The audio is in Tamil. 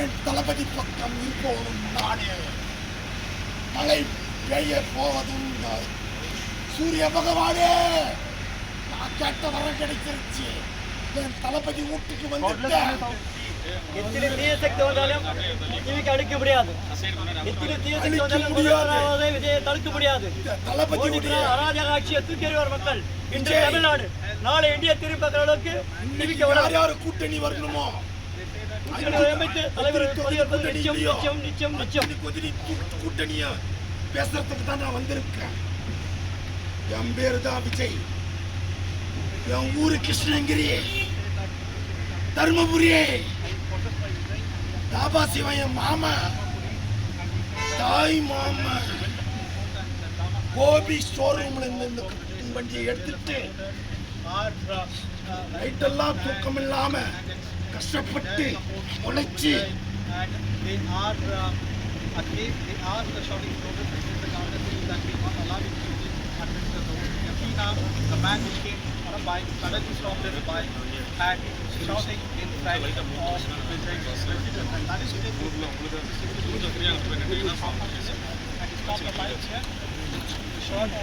என் தளபதி பக்கம் இருப்பவனும் நானே. மழை பெய்ய போவதும் சூரிய பகவானே, நான் கேட்ட வரம் கிடைச்சிருச்சு. என் தளபதி வீட்டுக்கு வந்துட்டேன். எத்தனை தீய சக்தி வந்தாலும் டிவிக்கு அடிக்க முடியாது. எத்தனை தீய சக்தி வந்தாலும் விஜயை தடுக்க முடியாது. அராஜக ஆட்சியை தூக்கி எறிவார் மக்கள். இன்று தமிழ்நாடு, நாளை இந்தியா திரும்பி பார்க்கிற அளவுக்கு டிவிக்கு யார் கூட்டணி வரணுமோ கூட்டணியா பேசுறதுக்கு தான் நான் வந்திருக்கேன். என் பேரு தான் விஜய். என் ஊரு கிருஷ்ணகிரி, தர்மபுரி. தாபா சிவன் என் மாமா, தாய் மாமா. கோபி ஷோரூம்ல இந்த வண்டியை எடுத்துட்டு நைட்டெல்லாம் தூக்கம் இல்லாம கஷ்டப்பட்டு உழைச்சு the man who came on a bike suddenly stopped his bike and shouting in front of Vijay resident, and that is the and he stopped the bike here. The shot of